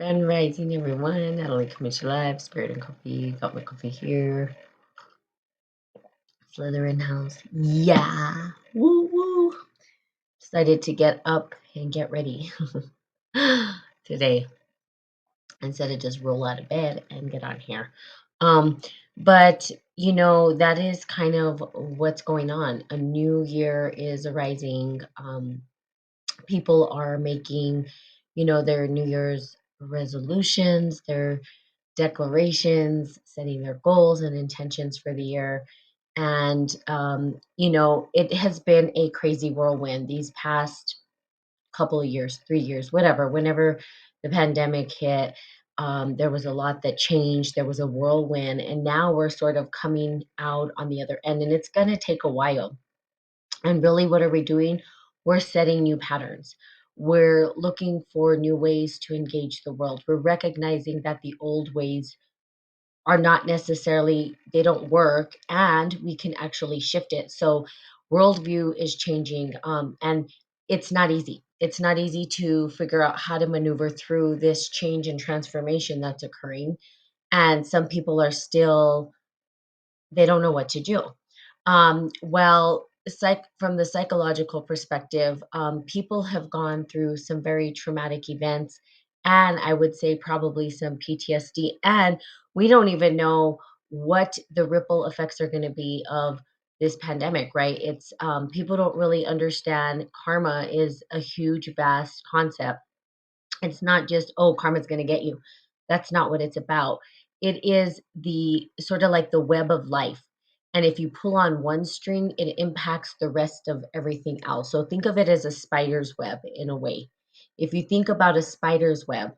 Grand rising, everyone. Natalie coming to live. Spirit and coffee. Got my coffee here. Slytherin house. Yeah. Woo woo. Decided to get up and get ready today instead of just roll out of bed and get on here. Um, but that is kind of what's going on. A new year is arising. People are making, their New Year's resolutions, their declarations, setting their goals and intentions for the year. And, it has been a crazy whirlwind these past couple of years, 3 years, whatever, whenever the pandemic hit. There was a lot that changed. There was a whirlwind, and now we're sort of coming out on the other end, and it's going to take a while. And really, what are we doing? We're setting new patterns. We're looking for new ways to engage the world. We're recognizing that the old ways are not necessarily, they don't work, and we can actually shift it. So worldview is changing, and it's not easy. It's not easy to figure out how to maneuver through this change and transformation that's occurring. And some people are still, they don't know what to do. Well, from the psychological perspective, people have gone through some very traumatic events, and I would say probably some PTSD. And we don't even know what the ripple effects are going to be of this pandemic, right? It's people don't really understand karma is a huge, vast concept. It's not just, oh, karma's going to get you. That's not what it's about. It is the sort of like the web of life. And if you pull on one string, it impacts the rest of everything else. So think of it as a spider's web in a way. If you think about a spider's web,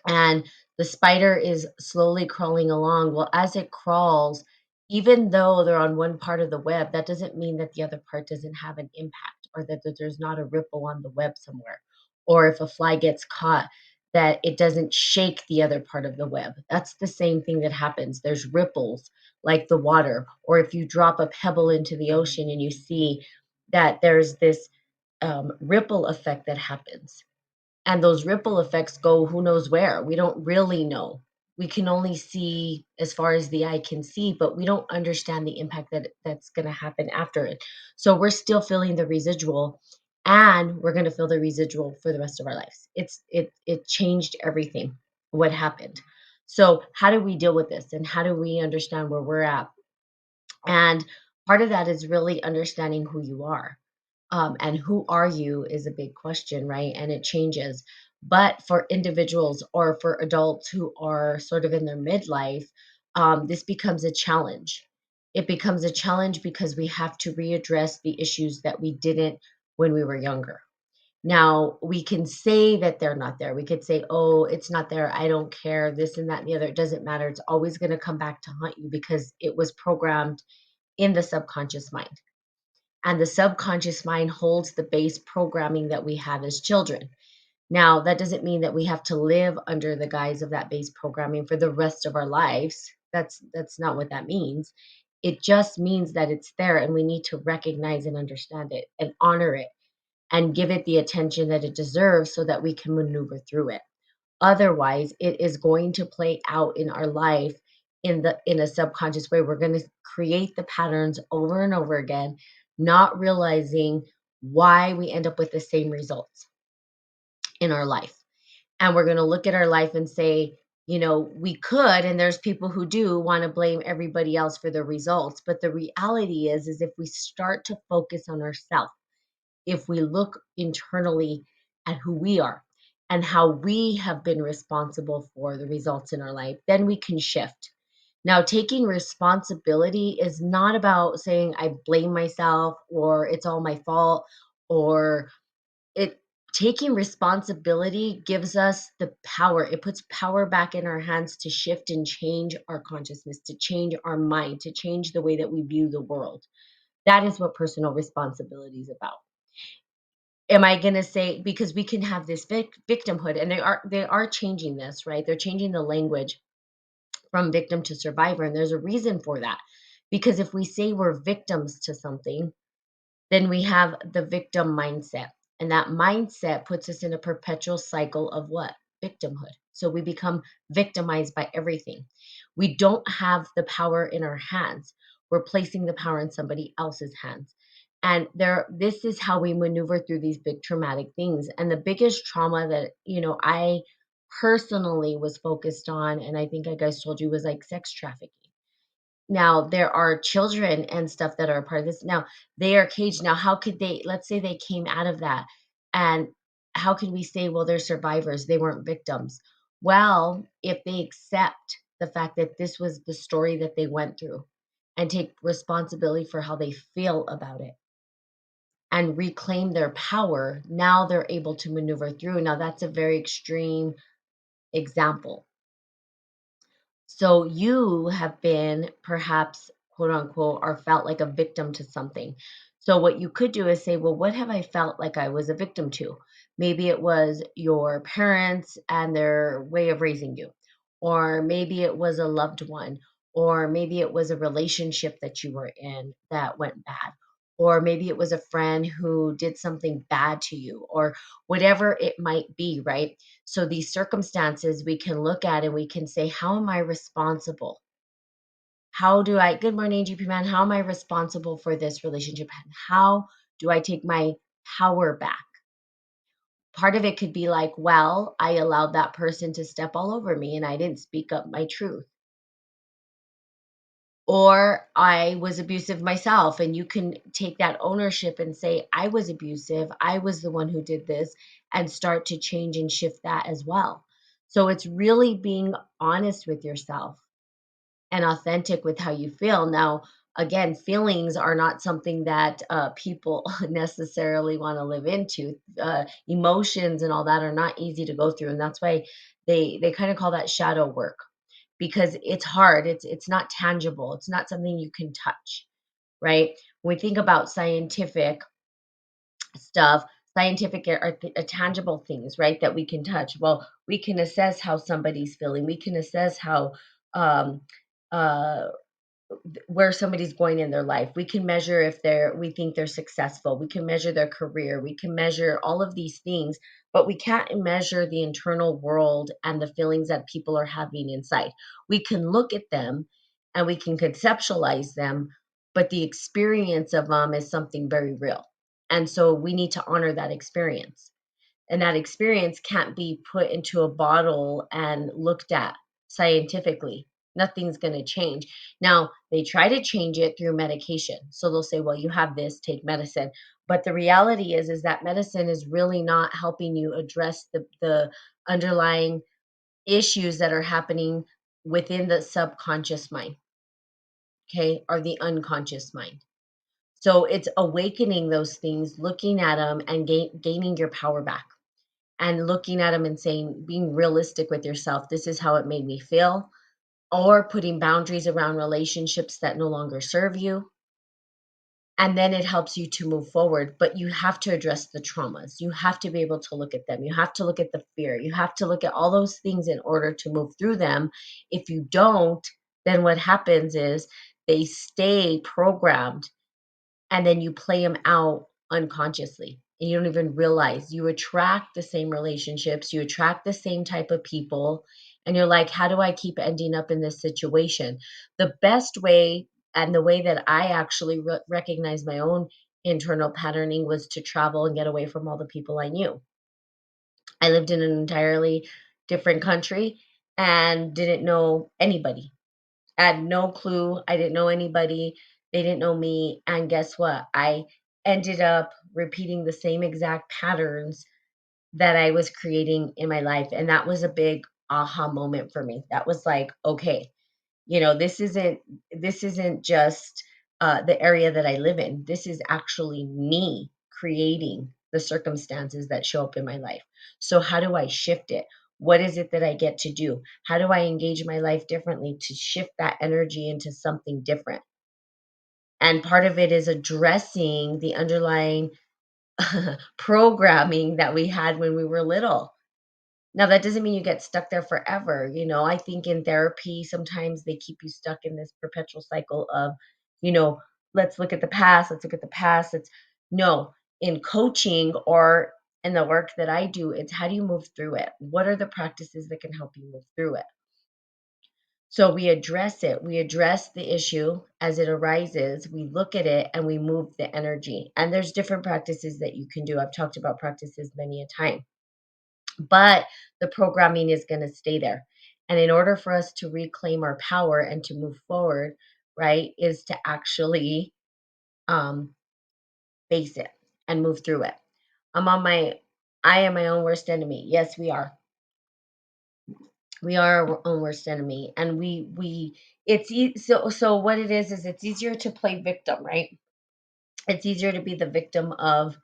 and the spider is slowly crawling along. Well, as it crawls, even though they're on one part of the web, that doesn't mean that the other part doesn't have an impact, or that there's not a ripple on the web somewhere. Or if a fly gets caught, that it doesn't shake the other part of the web. That's the same thing that happens. There's ripples like the water, or if you drop a pebble into the ocean and you see that there's this ripple effect that happens, and those ripple effects go who knows where. We don't really know. We can only see as far as the eye can see, but we don't understand the impact that's going to happen after it. So we're still feeling the residual, and we're going to feel the residual for the rest of our lives. It changed everything what happened. So how do we deal with this, and how do we understand where we're at? And part of that is really understanding who you are. And who are you is a big question, right? And it changes. But for individuals or for adults who are sort of in their midlife, this becomes a challenge. It becomes a challenge because we have to readdress the issues that we didn't when we were younger. Now, we can say that they're not there. We could say, oh, it's not there. I don't care. This and that and the other. It doesn't matter. It's always going to come back to haunt you because it was programmed in the subconscious mind. And the subconscious mind holds the base programming that we have as children. Now, that doesn't mean that we have to live under the guise of that base programming for the rest of our lives. That's not what that means. It just means that it's there, and we need to recognize and understand it and honor it and give it the attention that it deserves so that we can maneuver through it. Otherwise, it is going to play out in our life in a subconscious way. We're going to create the patterns over and over again, not realizing why we end up with the same results in our life. And we're going to look at our life and say, we could, and there's people who do want to blame everybody else for the results. But the reality is if we start to focus on ourselves, if we look internally at who we are and how we have been responsible for the results in our life, then we can shift. Now, taking responsibility is not about saying I blame myself or it's all my fault, or it taking responsibility gives us the power. It puts power back in our hands to shift and change our consciousness, to change our mind, to change the way that we view the world. That is what personal responsibility is about. Am I going to say, because we can have this victimhood, and they are changing this, right? They're changing the language from victim to survivor, and there's a reason for that. Because if we say we're victims to something, then we have the victim mindset, and that mindset puts us in a perpetual cycle of what? victimhood. So we become victimized by everything. We don't have the power in our hands. We're placing the power in somebody else's hands. And this is how we maneuver through these big traumatic things. And the biggest trauma that, I personally was focused on, and I think I guys told you, was like sex trafficking. Now, there are children and stuff that are a part of this. Now, they are caged. Now, how could they, let's say they came out of that, and how can we say, well, they're survivors, they weren't victims? Well, if they accept the fact that this was the story that they went through and take responsibility for how they feel about it and reclaim their power, now they're able to maneuver through. Now, that's a very extreme example. So you have been perhaps, quote unquote, or felt like a victim to something. So what you could do is say, well, what have I felt like I was a victim to? Maybe it was your parents and their way of raising you, or maybe it was a loved one, or maybe it was a relationship that you were in that went bad, or maybe it was a friend who did something bad to you, or whatever it might be, right? So these circumstances we can look at and we can say, how am I responsible? Good morning, GP man, how am I responsible for this relationship? And how do I take my power back? Part of it could be like, well, I allowed that person to step all over me and I didn't speak up my truth. Or I was abusive myself, and you can take that ownership and say, I was abusive. I was the one who did this, and start to change and shift that as well. So it's really being honest with yourself and authentic with how you feel. Now, again, feelings are not something that people necessarily want to live into. Emotions and all that are not easy to go through. And that's why they kind of call that shadow work, because it's hard. It's not tangible. It's not something you can touch, right? When we think about scientific stuff, scientific are tangible things, right? That we can touch. Well, we can assess how somebody's feeling. We can assess how um, uh, where somebody's going in their life. We can measure if we think they're successful. We can measure their career. We can measure all of these things, but we can't measure the internal world and the feelings that people are having inside. We can look at them and we can conceptualize them, but the experience of them is something very real. And so we need to honor that experience. And that experience can't be put into a bottle and looked at scientifically. Nothing's going to change. Now, they try to change it through medication. So they'll say, well, you have this, take medicine. But the reality is that medicine is really not helping you address the underlying issues that are happening within the subconscious mind, okay, or the unconscious mind. So it's awakening those things, looking at them, and gaining your power back, and looking at them and saying, being realistic with yourself, this is how it made me feel, or putting boundaries around relationships that no longer serve you. And then it helps you to move forward. But you have to address the traumas. You have to be able to look at them. You have to look at the fear. You have to look at all those things in order to move through them. If you don't, then what happens is they stay programmed, and then you play them out unconsciously, and you don't even realize you attract the same relationships, you attract the same type of people, and you're like, how do I keep ending up in this situation? The best way, and the way that I actually recognized my own internal patterning, was to travel and get away from all the people I knew. I lived in an entirely different country and didn't know anybody. I had no clue. I didn't know anybody. They didn't know me. And guess what? I ended up repeating the same exact patterns that I was creating in my life. And that was a big aha moment for me. That was like, okay, this isn't just the area that I live in. This is actually me creating the circumstances that show up in my life. So how do I shift it? What is it that I get to do? How do I engage my life differently to shift that energy into something different? And part of it is addressing the underlying programming that we had when we were little. Now, that doesn't mean you get stuck there forever. I think in therapy, sometimes they keep you stuck in this perpetual cycle of, you know, let's look at the past, let's look at the past. No, in coaching or And the work that I do, it's how do you move through it? What are the practices that can help you move through it? So we address it. We address the issue as it arises. We look at it and we move the energy. And there's different practices that you can do. I've talked about practices many a time, but the programming is going to stay there. And in order for us to reclaim our power and to move forward, right, is to actually um, face it and move through it. I'm on my, I am my own worst enemy. Yes, we are. We are our own worst enemy, and so what it is it's easier to play victim, right? It's easier to be the victim of,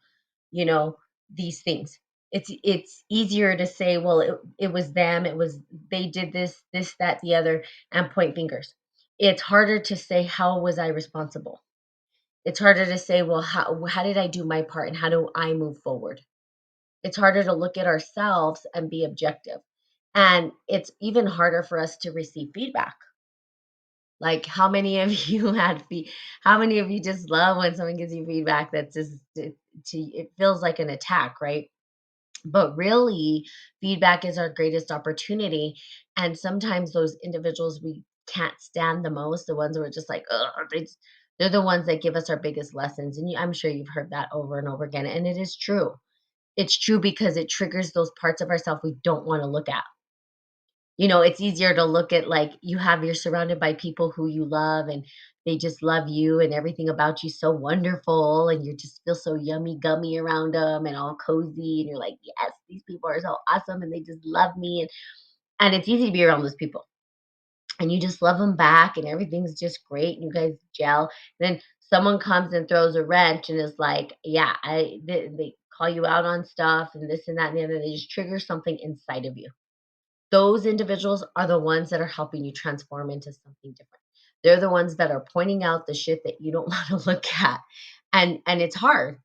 you know, these things. It's easier to say, well, it was them, it was they did this, that, the other, and point fingers. It's harder to say, how was I responsible? It's harder to say, well, how did I do my part and how do I move forward? It's harder to look at ourselves and be objective. And it's even harder for us to receive feedback. Like, how many of you how many of you just love when someone gives you feedback that's just, it feels like an attack, right? But really, feedback is our greatest opportunity. And sometimes those individuals we can't stand the most, the ones who are just like, ugh, they're the ones that give us our biggest lessons. And I'm sure you've heard that over and over again. And it is true. It's true because it triggers those parts of ourselves we don't want to look at. It's easier to look at, like, you're surrounded by people who you love and they just love you and everything about you so wonderful and you just feel so yummy gummy around them and all cozy and you're like, yes, these people are so awesome and they just love me, and it's easy to be around those people and you just love them back and everything's just great and you guys gel. Then someone comes and throws a wrench and is like, yeah, they call you out on stuff and this and that and the other. They just trigger something inside of you. Those individuals are the ones that are helping you transform into something different. They're the ones that are pointing out the shit that you don't want to look at. And it's hard.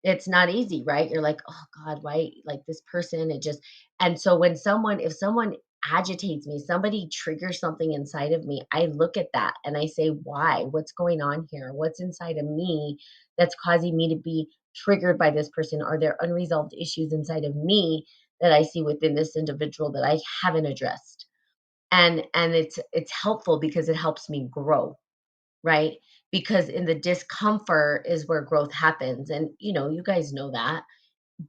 It's not easy, right? You're like, "Oh god, why, like, this person, it just." And so if someone agitates me, somebody triggers something inside of me, I look at that and I say, "Why? What's going on here? What's inside of me that's causing me to be triggered by this person? Are there unresolved issues inside of me that I see within this individual that I haven't addressed?" And it's helpful because it helps me grow, right? Because in the discomfort is where growth happens. And you guys know that.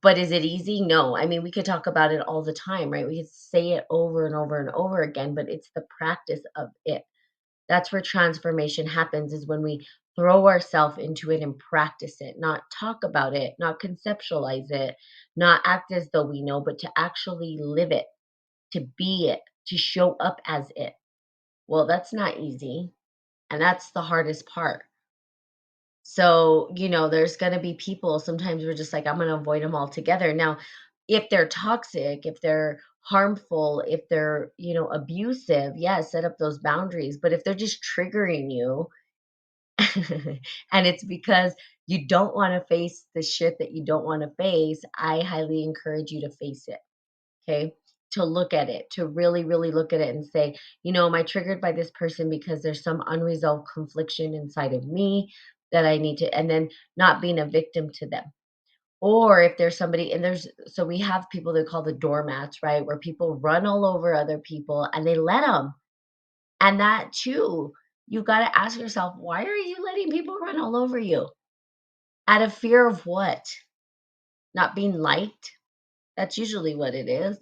But is it easy? No. I mean, we could talk about it all the time, right? We could say it over and over and over again, but it's the practice of it. That's where transformation happens, is when we throw ourselves into it and practice it, not talk about it, not conceptualize it, not act as though we know, but to actually live it, to be it, to show up as it. Well, that's not easy. And that's the hardest part. So, there's going to be people, sometimes we're just like, I'm going to avoid them altogether. Now, if they're toxic, if they're harmful, if they're, abusive, yeah, set up those boundaries. But if they're just triggering you, and it's because you don't want to face the shit that you don't want to face, I highly encourage you to face it. Okay. To look at it, to really, really look at it and say, am I triggered by this person because there's some unresolved confliction inside of me that I need to, and then not being a victim to them. Or if there's somebody, so we have people that call the doormats, right? Where people run all over other people and they let them. And that too, you got to ask yourself, why are you letting people run all over you? Out of fear of what? Not being liked? That's usually what it is.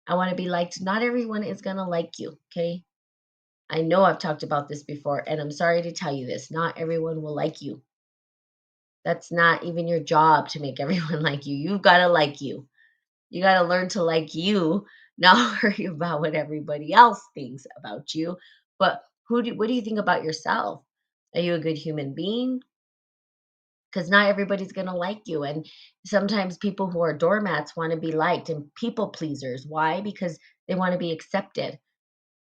I want to be liked. Not everyone is going to like you, okay? I know I've talked about this before, and I'm sorry to tell you this. Not everyone will like you. That's not even your job to make everyone like you. You've got to like you. You got to learn to like you, not worry about what everybody else thinks about you. But what do you think about yourself? Are you a good human being? Because not everybody's going to like you. And sometimes people who are doormats want to be liked and people pleasers. Why? Because they want to be accepted.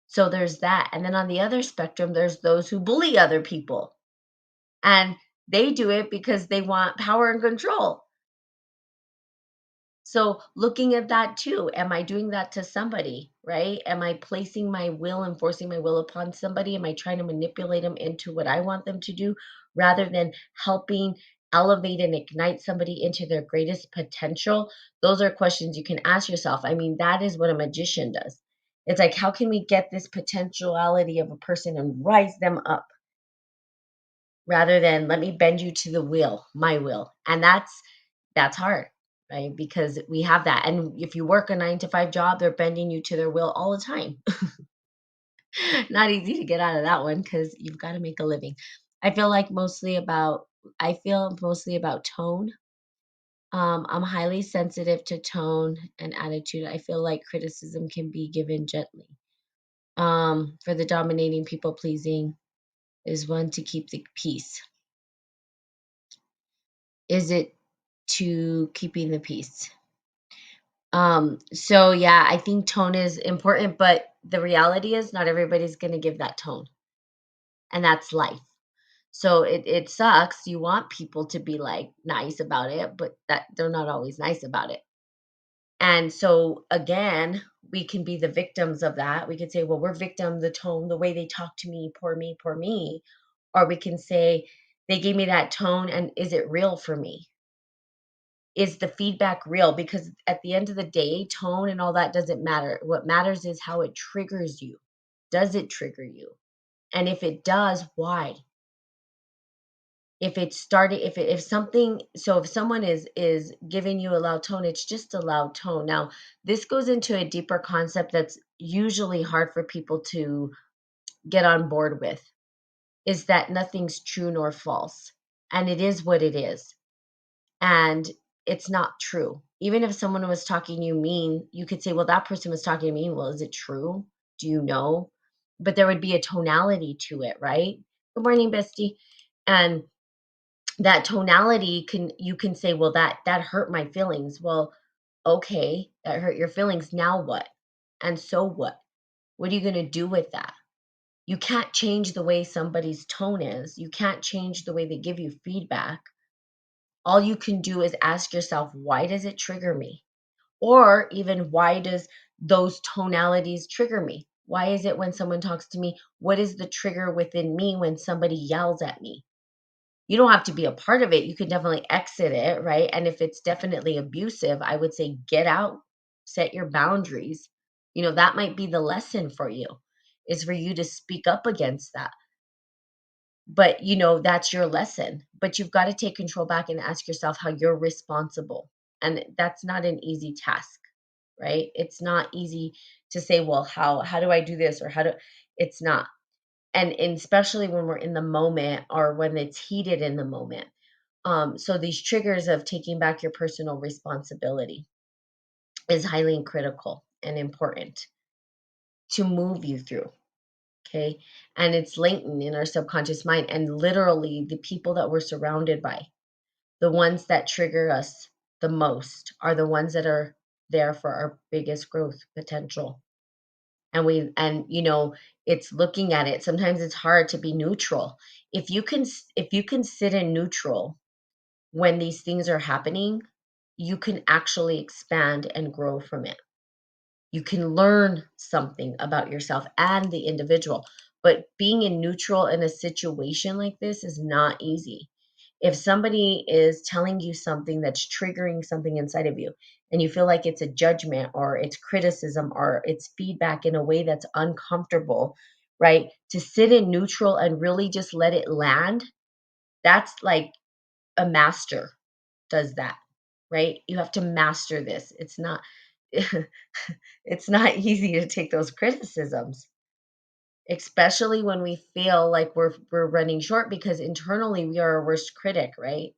So there's that. And then on the other spectrum, there's those who bully other people. And they do it because they want power and control. So looking at that too, am I doing that to somebody, right? Am I placing my will and forcing my will upon somebody? Am I trying to manipulate them into what I want them to do rather than helping elevate and ignite somebody into their greatest potential? Those are questions you can ask yourself. I mean, that is what a magician does. It's like, how can we get this potentiality of a person and rise them up rather than let me bend you to the will, my will. And that's hard, right? Because we have that. And if you work a 9 to 5 job, they're bending you to their will all the time. Not easy to get out of that one because you've got to make a living. I feel like mostly about I feel mostly about tone. I'm highly sensitive to tone and attitude. I feel like criticism can be given gently. For the dominating people pleasing is one to keep the peace. Is it to keeping the peace? So yeah, I think tone is important, but the reality is not everybody's gonna give that tone. And that's life. So it sucks. You want people to be like nice about it, but that they're not always nice about it. And so again, we can be the victims of that. We could say, well, we're victim, the tone, the way they talk to me, poor me, poor me. Or we can say, they gave me that tone, and is it real for me? Is the feedback real? Because at the end of the day, tone and all that doesn't matter. What matters is how it triggers you. Does it trigger you? And if it does, why? If it started, if something, so if someone is giving you a loud tone, it's just a loud tone. Now, this goes into a deeper concept that's usually hard for people to get on board with, is that nothing's true nor false. And it is what it is. And it's not true. Even if someone was talking you mean, you could say, well, that person was talking to me. Well, is it true? Do you know? But there would be a tonality to it, right? Good morning, bestie. And that tonality can, you can say, well, that hurt my feelings. Well, okay, that hurt your feelings. Now what? And so what are you going to do with that? You can't change the way somebody's tone is. You can't change the way they give you feedback. All you can do is ask yourself, why does it trigger me? Or even, why does those tonalities trigger me? Why is it when someone talks to me, what is the trigger within me when somebody yells at me? You don't have to be a part of it. You can definitely exit it, right? And if it's definitely abusive, I would say get out, set your boundaries. That might be the lesson for you, is for you to speak up against that. But that's your lesson. But you've got to take control back and ask yourself how you're responsible. And that's not an easy task, right? It's not easy to say, well, how do I do this, or how do, it's not. And especially when we're in the moment, or when it's heated in the moment. So these triggers of taking back your personal responsibility is highly critical and important to move you through. Okay. And it's latent in our subconscious mind. And literally, the people that we're surrounded by, the ones that trigger us the most, are the ones that are there for our biggest growth potential. And it's looking at it. Sometimes it's hard to be neutral. If you can sit in neutral when these things are happening, you can actually expand and grow from it. You can learn something about yourself and the individual. But being in neutral in a situation like this is not easy. If somebody is telling you something that's triggering something inside of you, and you feel like it's a judgment, or it's criticism, or it's feedback in a way that's uncomfortable, right? To sit in neutral and really just let it land, that's like a master does that, right? You have to master this. It's not it's not easy to take those criticisms, especially when we feel like we're running short, because internally we are our worst critic, right?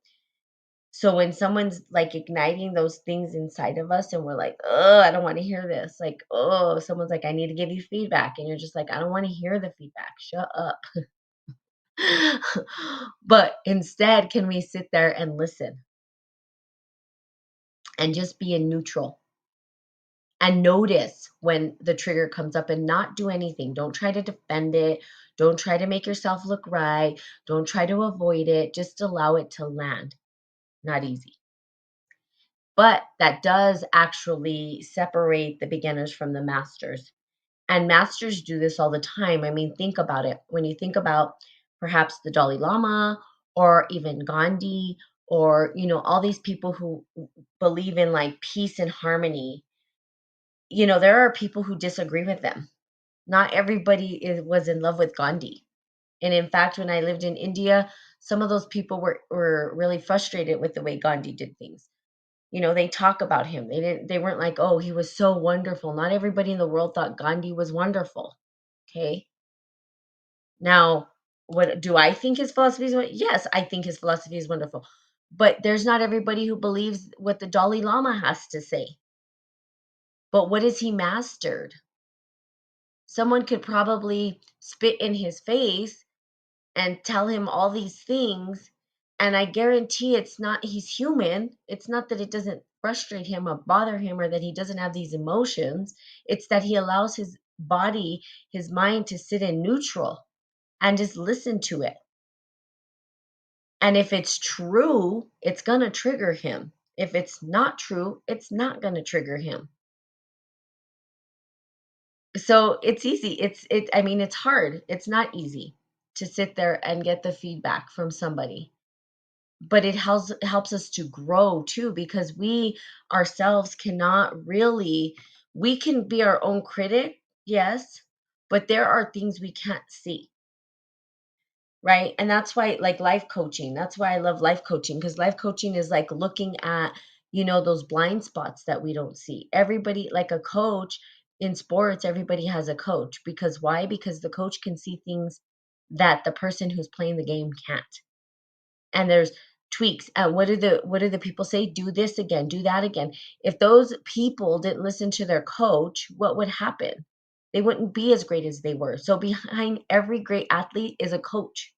So when someone's like igniting those things inside of us, and we're like, oh, I don't want to hear this. Like, oh, someone's like, I need to give you feedback. And you're just like, I don't want to hear the feedback. Shut up. But instead, can we sit there and listen and just be in neutral and notice when the trigger comes up, and not do anything? Don't try to defend it. Don't try to make yourself look right. Don't try to avoid it. Just allow it to land. Not easy. But that does actually separate the beginners from the masters. And masters do this all the time. I mean, think about it. When you think about perhaps the Dalai Lama, or even Gandhi, or, all these people who believe in like peace and harmony, there are people who disagree with them. Not everybody was in love with Gandhi. And in fact, when I lived in India, some of those people were really frustrated with the way Gandhi did things. They talk about him. They weren't like, "Oh, he was so wonderful." Not everybody in the world thought Gandhi was wonderful. Okay? Now, what do I think his philosophy is? Yes, I think his philosophy is wonderful. But there's not everybody who believes what the Dalai Lama has to say. But what has he mastered? Someone could probably spit in his face and tell him all these things, and I guarantee it's not he's human. It's not that it doesn't frustrate him or bother him or that he doesn't have these emotions. It's that he allows his body, his mind to sit in neutral and just listen to it. And if it's true, it's going to trigger him. If it's not true, it's not going to trigger him. So it's easy. I mean, it's hard. It's not easy to sit there and get the feedback from somebody. But it helps us to grow too, because we ourselves cannot really, we can be our own critic, yes, but there are things we can't see, right? And that's why, like, life coaching, that's why I love life coaching, because life coaching is like looking at, those blind spots that we don't see. Everybody, like a coach in sports, everybody has a coach. Because why? Because the coach can see things that the person who's playing the game can't. And there's tweaks. What do the people say? Do this again, do that again. If those people didn't listen to their coach, what would happen? They wouldn't be as great as they were. So behind every great athlete is a coach.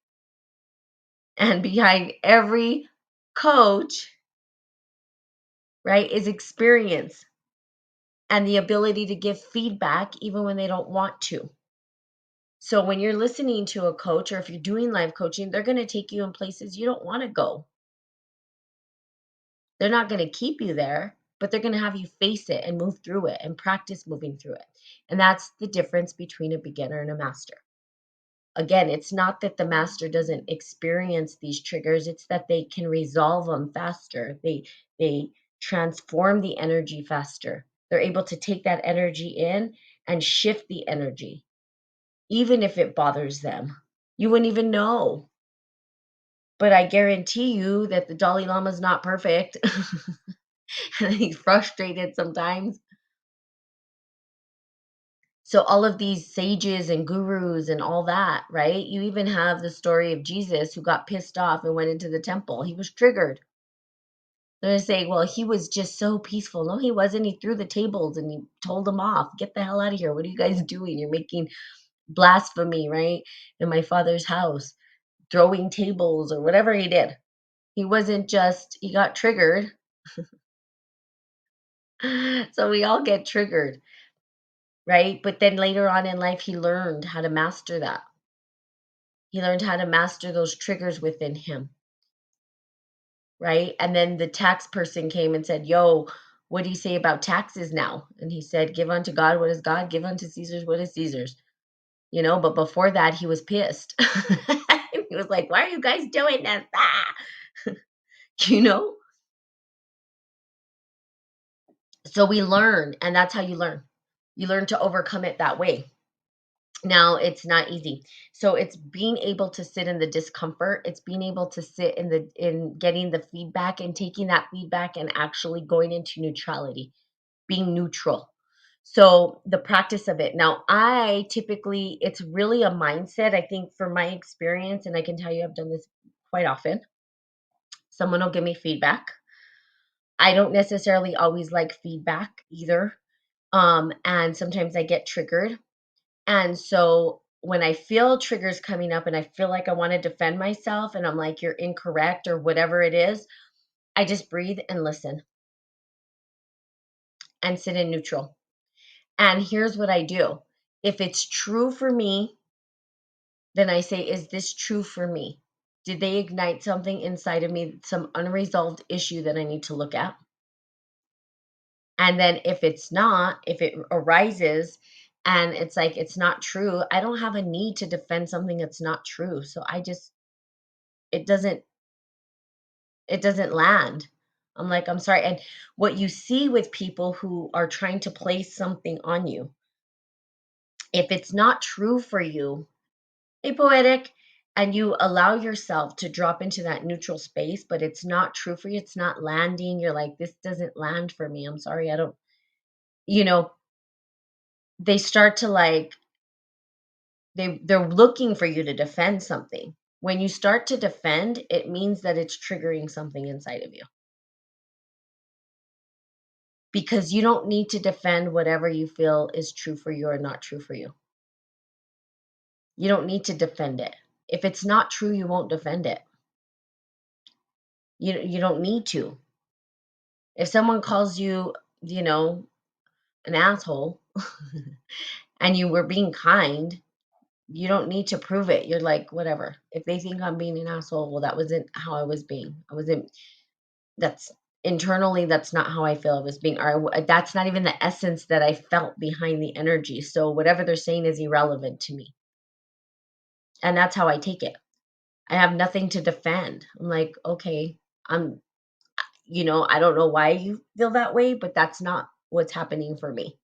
And behind every coach, right, is experience and the ability to give feedback even when they don't want to. So when you're listening to a coach, or if you're doing live coaching, they're going to take you in places you don't want to go. They're not going to keep you there, but they're going to have you face it and move through it and practice moving through it. And that's the difference between a beginner and a master. Again, it's not that the master doesn't experience these triggers, it's that they can resolve them faster. They transform the energy faster. They're able to take that energy in and shift the energy, even if it bothers them. You wouldn't even know. But I guarantee you that the Dalai Lama is not perfect. And he's frustrated sometimes. So all of these sages and gurus and all that, right? You even have the story of Jesus who got pissed off and went into the temple. He was triggered. They're going to say, well, he was just so peaceful. No, he wasn't. He threw the tables and he told them off. Get the hell out of here. What are you guys doing? You're making blasphemy, right? In my father's house, throwing tables or whatever he did. He wasn't just, he got triggered. So we all get triggered, right? But then later on in life, he learned how to master that. He learned how to master those triggers within him, right? And then the tax person came and said, "Yo, what do you say about taxes now?" And he said, "Give unto God what is God, give unto Caesar's what is Caesar's." But before that, he was pissed. He was like, "Why are you guys doing this?" Ah! You know? So we learn, and that's how you learn. You learn to overcome it that way. Now, it's not easy. So it's being able to sit in the discomfort. It's being able to sit in getting the feedback and taking that feedback and actually going into neutrality, being neutral. So the practice of it. Now, I typically, it's really a mindset. I think from my experience, and I can tell you I've done this quite often. Someone will give me feedback. I don't necessarily always like feedback either. And sometimes I get triggered. And so when I feel triggers coming up and I feel like I want to defend myself and I'm like, you're incorrect or whatever it is, I just breathe and listen and sit in neutral. And here's what I do. If it's true for me, then I say, is this true for me? Did they ignite something inside of me, some unresolved issue that I need to look at? And then if it's not, if it arises and it's like it's not true, I don't have a need to defend something that's not true. So it doesn't It doesn't land. I'm like, I'm sorry. And what you see with people who are trying to place something on you, if it's not true for you, hey, poetic, and you allow yourself to drop into that neutral space, but it's not true for you, it's not landing. You're like, this doesn't land for me. I'm sorry. I don't, you know, they start to like, they're looking for you to defend something. When you start to defend, it means that it's triggering something inside of you, because you don't need to defend whatever you feel is true for you or not true for you. You don't need to defend it. If it's not true, you won't defend it. You don't need to. If someone calls you, you know, an asshole and you were being kind, you don't need to prove it. You're like, whatever. If they think I'm being an asshole, well, that wasn't how I was being. I wasn't, that's internally, that's not how I feel I was being, or that's not even the essence that I felt behind the energy. So whatever they're saying is irrelevant to me. And that's how I take it. I have nothing to defend. I'm like, okay, I'm, I don't know why you feel that way, but that's not what's happening for me.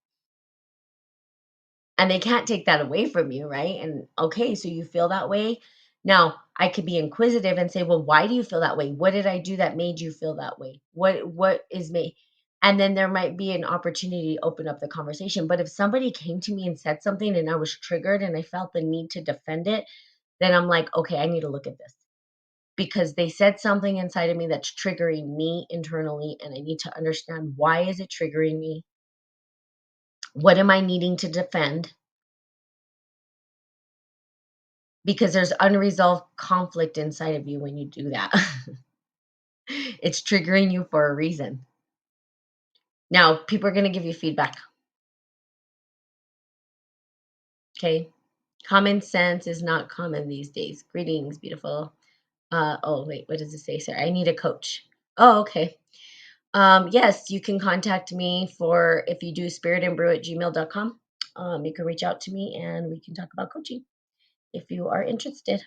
And they can't take that away from you, right? And okay, so you feel that way. Now, I could be inquisitive and say, "Well, why do you feel that way? What did I do that made you feel that way? What is me?" And then there might be an opportunity to open up the conversation. But if somebody came to me and said something and I was triggered and I felt the need to defend it, then I'm like, "Okay, I need to look at this." Because they said something inside of me that's triggering me internally, and I need to understand, why is it triggering me? What am I needing to defend? Because there's unresolved conflict inside of you when you do that. It's triggering you for a reason. Now, people are going to give you feedback. Okay. Common sense is not common these days. Greetings, beautiful. Oh, wait, what does it say, sir? I need a coach. Oh, okay. Yes, you can contact me for, if you do spiritandbrew@gmail.com. You can reach out to me and we can talk about coaching if you are interested.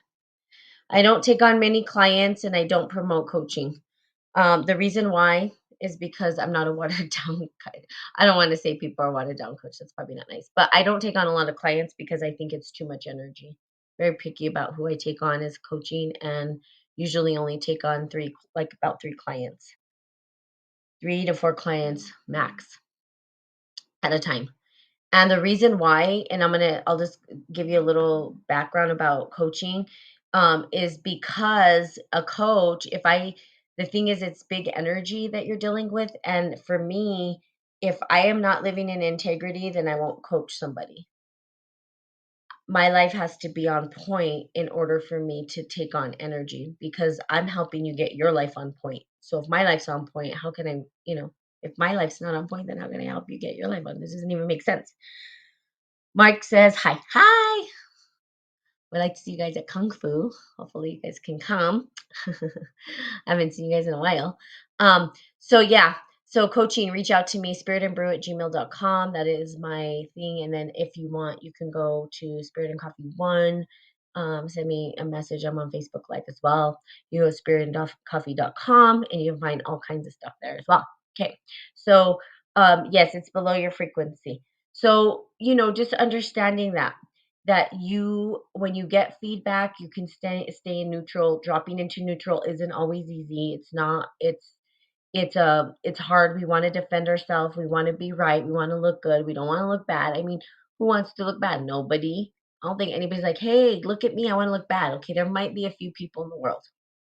I don't take on many clients and I don't promote coaching. The reason why is because I'm not a watered down. I don't want to say people are watered down coach. That's probably not nice. But I don't take on a lot of clients because I think it's too much energy. Very picky about who I take on as coaching, and usually only take on about three clients, 3 to 4 clients max at a time. And the reason why, and I'll just give you a little background about coaching, is because a coach, the thing is, it's big energy that you're dealing with. And for me, if I am not living in integrity, then I won't coach somebody. My life has to be on point in order for me to take on energy, because I'm helping you get your life on point. So if my life's on point, how can if my life's not on point, then how can I help you get your life on? This doesn't even make sense. Mark says, hi. Hi. We'd like to see you guys at Kung Fu. Hopefully you guys can come. I haven't seen you guys in a while. So yeah. So coaching, reach out to me, spiritandbrew@gmail.com. That is my thing. And then if you want, you can go to Spirit and Coffee One. Send me a message. I'm on Facebook Live as well. You go to spiritandcoffee.com and you can find all kinds of stuff there as well. Okay. So yes, it's below your frequency. So, just understanding that you, when you get feedback, you can stay in neutral. Dropping into neutral isn't always easy. It's not. It's hard. We want to defend ourselves. We want to be right. We want to look good. We don't want to look bad. I mean, who wants to look bad? Nobody. I don't think anybody's like, hey, look at me, I want to look bad. Okay, there might be a few people in the world.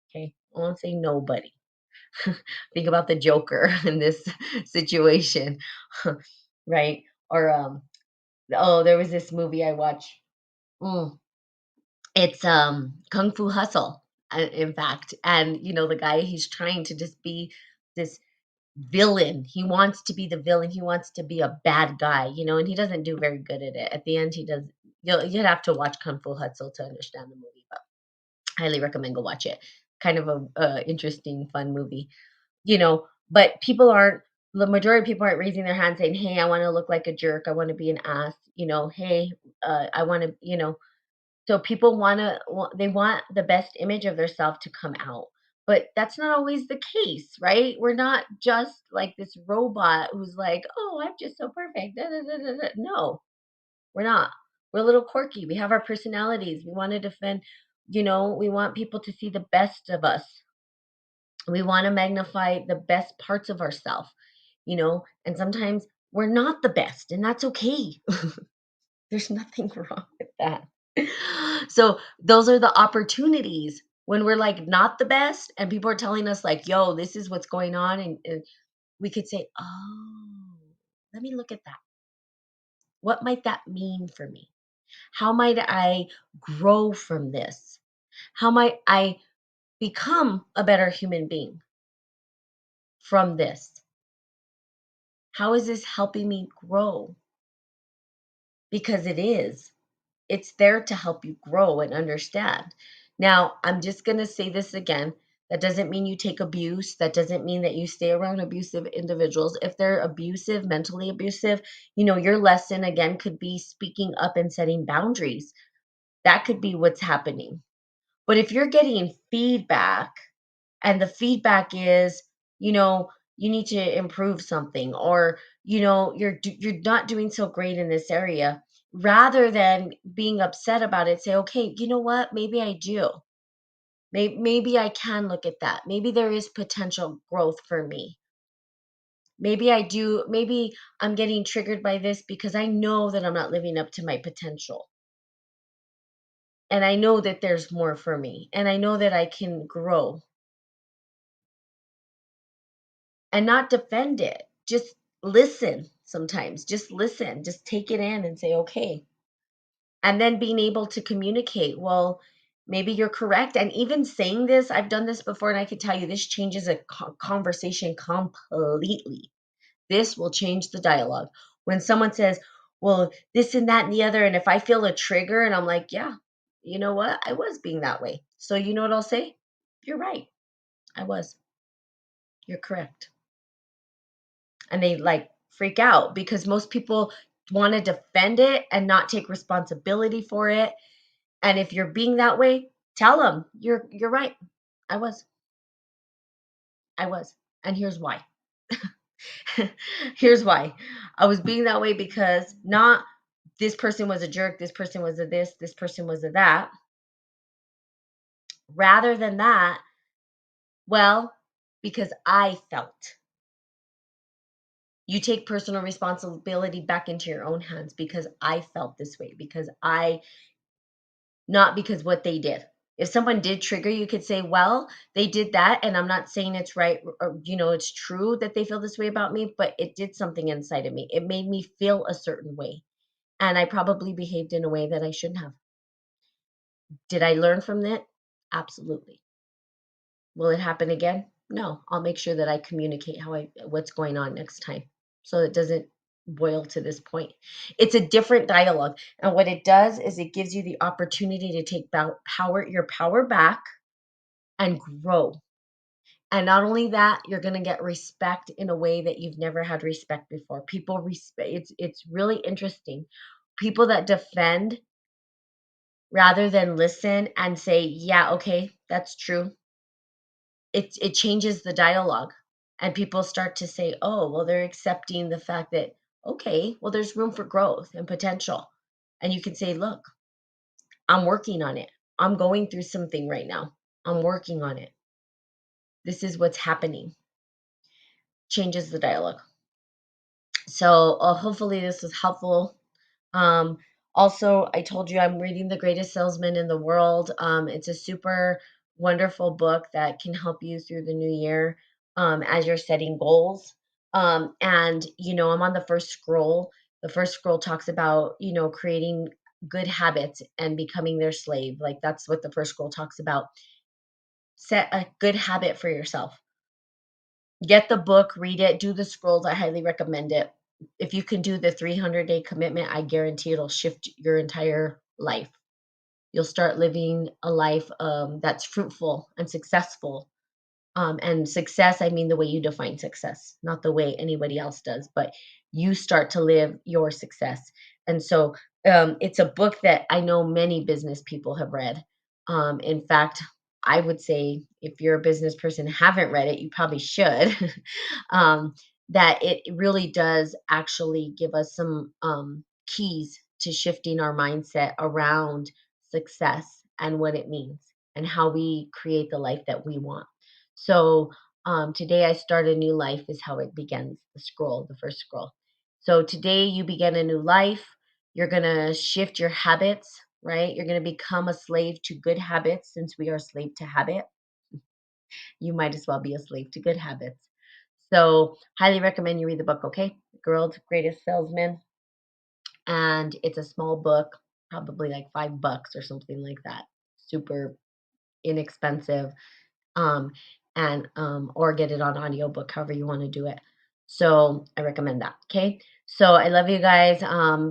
Okay, I won't say nobody. Think about the Joker in this situation, right? Or oh, there was this movie I watched. Mm, it's Kung Fu Hustle, in fact. And the guy, he's trying to just be this villain. He wants to be the villain. He wants to be a bad guy, and he doesn't do very good at it. At the end, he does. You'd have to watch Kung Fu Hustle to understand the movie, but highly recommend go watch it. Kind of a interesting, fun movie, But the majority of people aren't raising their hand saying, "Hey, I want to look like a jerk. I want to be an ass." Hey, I want to, So people they want the best image of themselves to come out. But that's not always the case, right? We're not just like this robot who's like, oh, I'm just so perfect. Da, da, da, da, da. No, we're not. We're a little quirky. We have our personalities. We want to defend, we want people to see the best of us. We want to magnify the best parts of ourselves, and sometimes we're not the best, and that's okay. There's nothing wrong with that. So those are the opportunities when we're like not the best and people are telling us like, yo, this is what's going on. And we could say, oh, let me look at that. What might that mean for me? How might I grow from this? How might I become a better human being from this? How is this helping me grow? Because it is. It's there to help you grow and understand. Now, I'm just going to say this again. That doesn't mean you take abuse. That doesn't mean that you stay around abusive individuals. If they're abusive, mentally abusive, your lesson again could be speaking up and setting boundaries. That could be what's happening. But if you're getting feedback and the feedback is, you need to improve something, or you're not doing so great in this area, rather than being upset about it, say, okay, you know what, maybe I do. Maybe I can look at that. Maybe there is potential growth for me. Maybe I do. Maybe I'm getting triggered by this because I know that I'm not living up to my potential. And I know that there's more for me. And I know that I can grow and not defend it. Just listen sometimes. Just listen. Just take it in and say, okay. And then being able to communicate, well, maybe you're correct. And even saying this, I've done this before, and I can tell you this changes a conversation completely. This will change the dialogue. When someone says, well, this and that and the other, and if I feel a trigger and I'm like, yeah, you know what? I was being that way. So you know what I'll say? You're right. I was. You're correct. And they like freak out because most people want to defend it and not take responsibility for it. And if you're being that way, tell them you're right. I was. I was. And here's why. Here's why. I was being that way because not this person was a jerk, this person was a this person was a that. Rather than that, well, because I felt. You take personal responsibility back into your own hands because I felt this way, because not because what they did. If someone did trigger, you could say, well, they did that. And I'm not saying it's right or, it's true that they feel this way about me, but it did something inside of me. It made me feel a certain way. And I probably behaved in a way that I shouldn't have. Did I learn from that? Absolutely. Will it happen again? No. I'll make sure that I communicate what's going on next time so it doesn't boil to this point. It's a different dialogue. And what it does is it gives you the opportunity to take your power back and grow. And not only that, you're going to get respect in a way that you've never had respect before. People respect. It's really interesting. People that defend rather than listen and say, "Yeah, okay, that's true." It changes the dialogue, and people start to say, "Oh, well, they're accepting the fact that okay, well, there's room for growth and potential." And you can say, "Look, I'm working on it. I'm going through something right now. I'm working on it. This is what's happening." Changes the dialogue. So hopefully this was helpful. Um, Also, I told you I'm reading The Greatest Salesman in the World. It's a super wonderful book that can help you through the new year as you're setting goals. And, I'm on the first scroll. The first scroll talks about, creating good habits and becoming their slave. Like that's what the first scroll talks about. Set a good habit for yourself. Get the book, read it, do the scrolls. I highly recommend it. If you can do the 300-day commitment, I guarantee it'll shift your entire life. You'll start living a life that's fruitful and successful. And success, I mean the way you define success, not the way anybody else does, but you start to live your success. And so it's a book that I know many business people have read. In fact, I would say if you're a business person and haven't read it, you probably should. um, that it really does actually give us some keys to shifting our mindset around success and what it means and how we create the life that we want. So today I start a new life is how it begins. The scroll, the first scroll. So today you begin a new life. You're going to shift your habits, right? You're going to become a slave to good habits since we are a slave to habit. You might as well be a slave to good habits. So, highly recommend you read the book, okay? Girl's Greatest Salesman. And it's a small book, probably like $5 or something like that. Super inexpensive. Um, and or get it on audiobook, however you want to do it. So I recommend that. Okay. So I love you guys.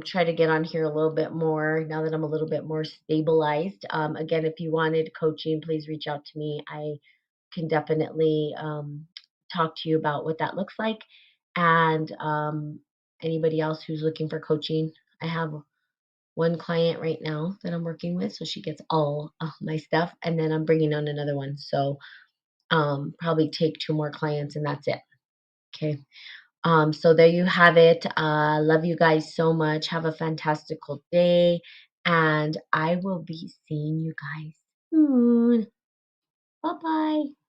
Try to get on here a little bit more now that I'm a little bit more stabilized. Again, if you wanted coaching, please reach out to me. I can definitely talk to you about what that looks like. And anybody else who's looking for coaching, I have one client right now that I'm working with, so she gets all my stuff, and then I'm bringing on another one. So probably take two more clients, and that's it. Okay. So there you have it. Love you guys so much. Have a fantastical day, and I will be seeing you guys soon. Bye bye.